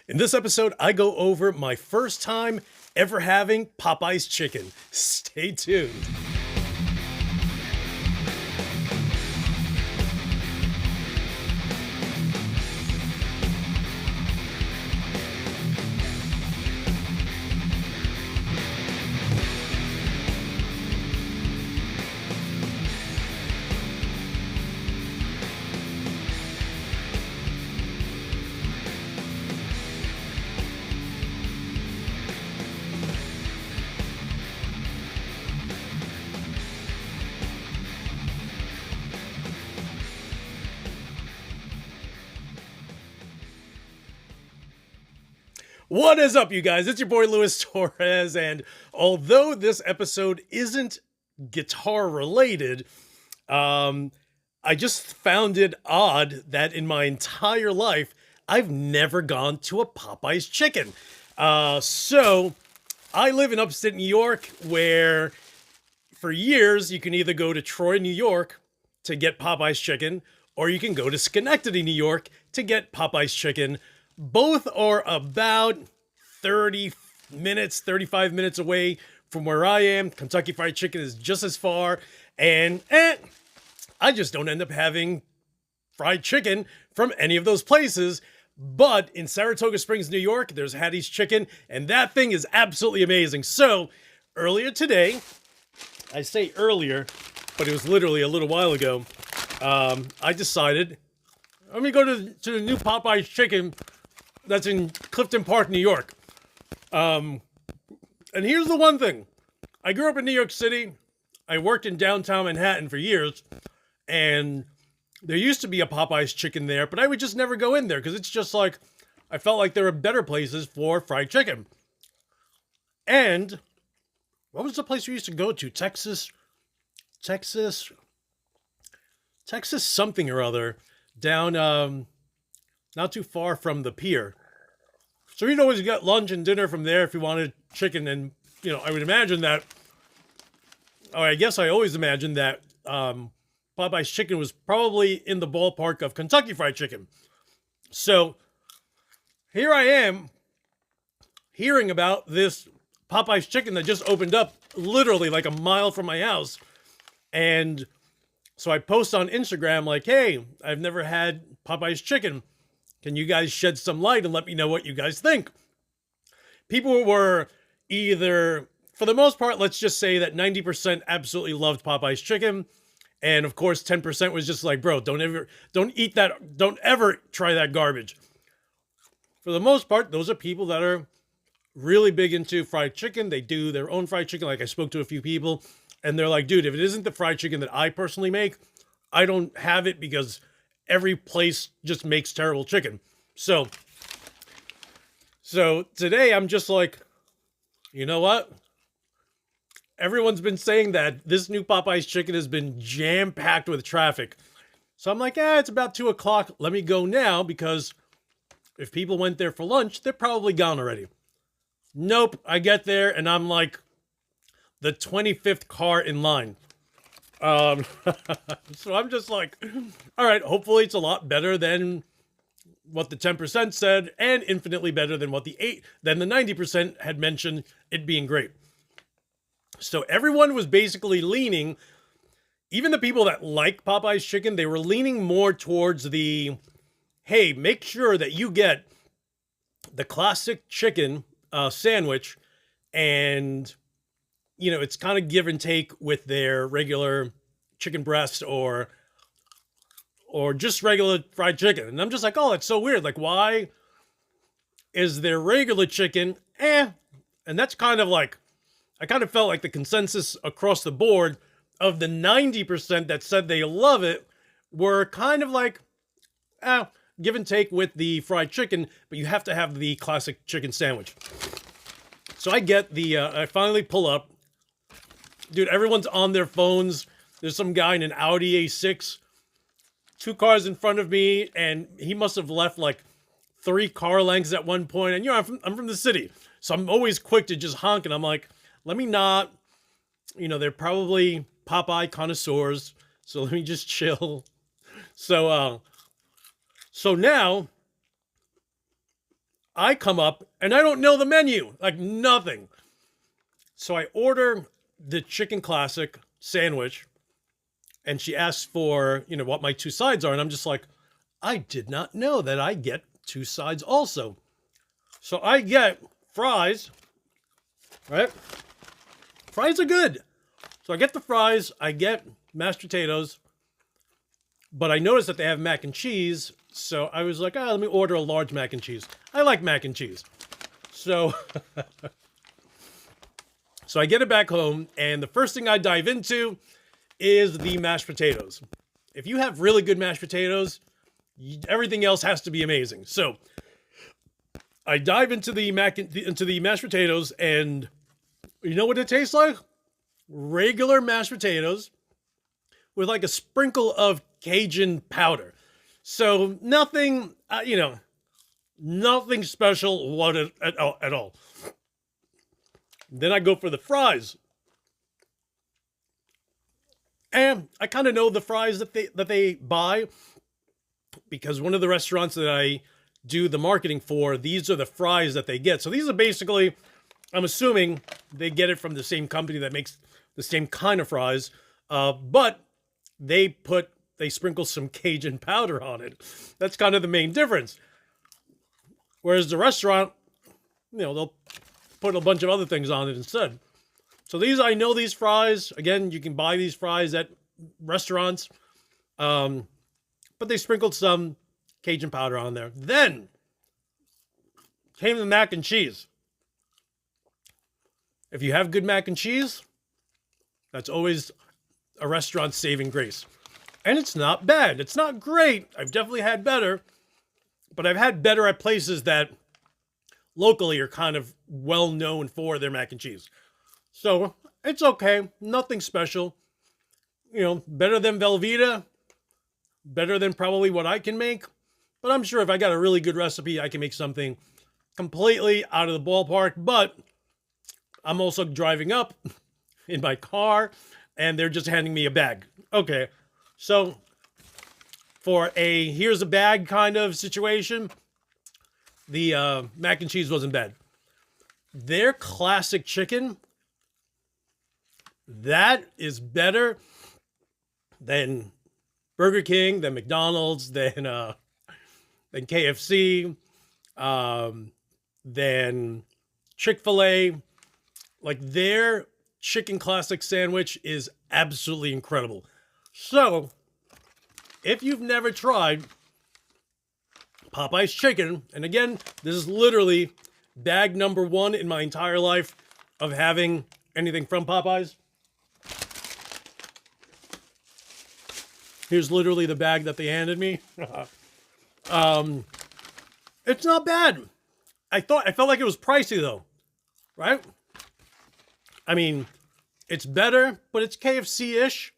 In this episode, I go over my first time ever having Popeye's chicken. Stay tuned. What is up, you guys? It's your boy Luis Torres, and although this episode isn't guitar related, I just found it odd that in my entire life I've never gone to a Popeye's chicken. So I live in upstate New York, where for years you can either go to Troy, New York to get Popeye's chicken, or you can go to Schenectady, New York to get Popeye's chicken. Both are about 30 minutes, 35 minutes away from where I am. Kentucky Fried Chicken is just as far. And I just don't end up having fried chicken from any of those places. But in Saratoga Springs, New York, there's Hattie's Chicken, and that thing is absolutely amazing. So earlier today, I say earlier, but it was literally a little while ago, I decided, let me go to the new Popeye's Chicken that's in Clifton Park, New York. And here's the one thing. I grew up in New York City. I worked in downtown Manhattan for years. And there used to be a Popeye's Chicken there, but I would just never go in there because it's just like, I felt like there were better places for fried chicken. And what was the place we used to go to? Texas something or other, down, not too far from the pier. So you'd always get lunch and dinner from there if you wanted chicken. And, I would imagine that, or I guess I always imagined that Popeye's Chicken was probably in the ballpark of Kentucky Fried Chicken. So here I am hearing about this Popeye's Chicken that just opened up literally like a mile from my house. And so I post on Instagram like, hey, I've never had Popeye's Chicken. Can you guys shed some light and let me know what you guys think? People were either, for the most part, let's just say that 90% absolutely loved Popeye's Chicken. And of course, 10% was just like, bro, don't eat that. Don't ever try that garbage. For the most part, those are people that are really big into fried chicken. They do their own fried chicken. Like, I spoke to a few people and they're like, dude, if it isn't the fried chicken that I personally make, I don't have it because every place just makes terrible chicken. So today I'm just like, you know what? Everyone's been saying that this new Popeye's Chicken has been jam-packed with traffic. So I'm like, it's about 2 o'clock. Let me go now, because if people went there for lunch, they're probably gone already. Nope. I get there and I'm like the 25th car in line. So I'm just like, all right, hopefully it's a lot better than what the 10% said, and infinitely better than what the 90% had mentioned it being great. So everyone was basically leaning, even the people that like Popeye's Chicken, they were leaning more towards the, hey, make sure that you get the classic chicken sandwich, and it's kind of give and take with their regular chicken breast or just regular fried chicken. And I'm just like, oh, that's so weird. Like, why is their regular chicken, And that's kind of like, I kind of felt like the consensus across the board of the 90% that said they love it were kind of like, give and take with the fried chicken, but you have to have the classic chicken sandwich. So I get I finally pull up. Dude, everyone's on their phones. There's some guy in an Audi A6, 2 cars in front of me, and he must have left like 3 car lengths at one point. And I'm from the city, so I'm always quick to just honk. And I'm like, let me not. They're probably Popeye connoisseurs, so let me just chill. So now I come up and I don't know the menu, like nothing. So I order the chicken classic sandwich, and she asks for, what my two sides are. And I'm just like, I did not know that I get two sides also. So I get fries, right? Fries are good. So I get the fries, I get mashed potatoes, but I noticed that they have mac and cheese. So I was like, let me order a large mac and cheese. I like mac and cheese. So, so I get it back home, and the first thing I dive into is the mashed potatoes. If you have really good mashed potatoes, everything else has to be amazing. So I dive into the mashed potatoes, and you know what it tastes like? Regular mashed potatoes with like a sprinkle of Cajun powder. So nothing, nothing special at all. Then I go for the fries. And I kind of know the fries that they buy, because one of the restaurants that I do the marketing for, these are the fries that they get. So these are basically, I'm assuming they get it from the same company that makes the same kind of fries, but they sprinkle some Cajun powder on it. That's kind of the main difference. Whereas the restaurant, they'll put a bunch of other things on it instead. So I know these fries. Again, you can buy these fries at restaurants, but they sprinkled some Cajun powder on there. Then came the mac and cheese. If you have good mac and cheese, that's always a restaurant saving grace. And it's not bad. It's not great. I've definitely had better, but I've had better at places that locally are kind of well known for their mac and cheese. So it's okay. Nothing special. Better than Velveeta. Better than probably what I can make. But I'm sure if I got a really good recipe, I can make something completely out of the ballpark. But I'm also driving up in my car, and they're just handing me a bag. Okay, so for a here's a bag kind of situation, the mac and cheese wasn't bad. Their classic chicken, that is better than Burger King, than McDonald's, than KFC, than Chick-fil-A. Like, their chicken classic sandwich is absolutely incredible. So, if you've never tried Popeye's chicken, and again, this is literally bag number 1 in my entire life of having anything from Popeyes. Here's literally the bag that they handed me. It's not bad. I felt like it was pricey though, right? I mean, it's better, but it's KFC-ish.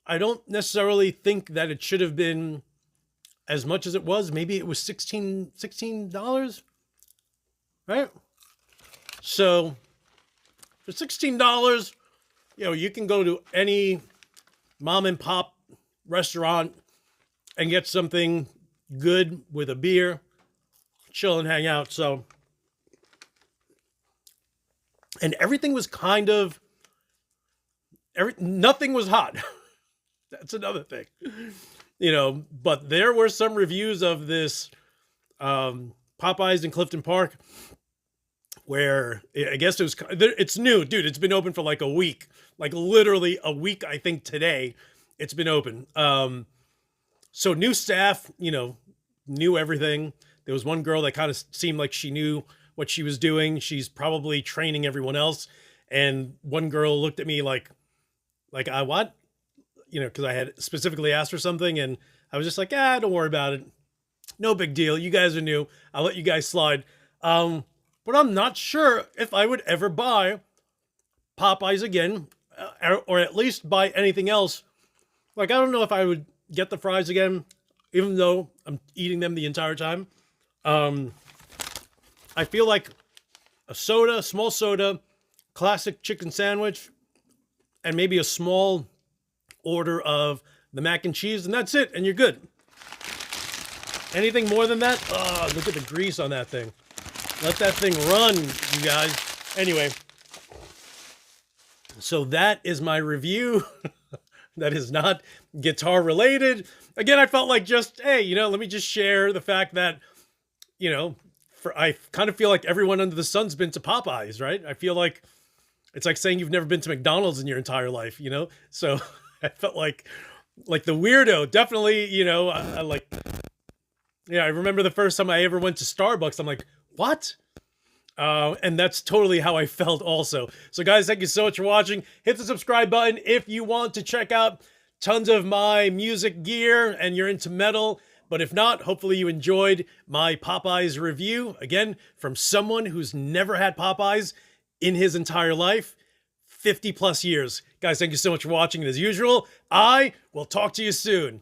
I don't necessarily think that it should have been as much as it was. Maybe it was $16, right? So for $16, you can go to any mom and pop restaurant and get something good with a beer, chill and hang out. So, and everything was kind of, nothing was hot. That's another thing, but there were some reviews of this Popeyes in Clifton Park where I guess it's new, dude. It's been open for like a week, like literally a week. I think today it's been open. So new staff, knew everything. There was one girl that kind of seemed like she knew what she was doing. She's probably training everyone else. And one girl looked at me like I what? Because I had specifically asked for something, and I was just like, don't worry about it. No big deal. You guys are new. I'll let you guys slide. But I'm not sure if I would ever buy Popeyes again, or at least buy anything else. Like, I don't know if I would get the fries again, even though I'm eating them the entire time. I feel like a small soda, classic chicken sandwich, and maybe a small order of the mac and cheese, and that's it, and you're good. Anything more than that? Oh, look at the grease on that thing. Let that thing run, you guys. Anyway, so that is my review. That is not guitar related. Again, I felt like just, hey, let me just share the fact that, I kind of feel like everyone under the sun's been to Popeyes, right? I feel like it's like saying you've never been to McDonald's in your entire life, So I felt like the weirdo, definitely, I like, I remember the first time I ever went to Starbucks, I'm like, what? And that's totally how I felt also. So guys, thank you so much for watching. Hit the subscribe button if you want to check out tons of my music gear and you're into metal. But if not, hopefully you enjoyed my Popeyes review. Again, from someone who's never had Popeyes in his entire life, 50 plus years. Guys, thank you so much for watching. And as usual, I will talk to you soon.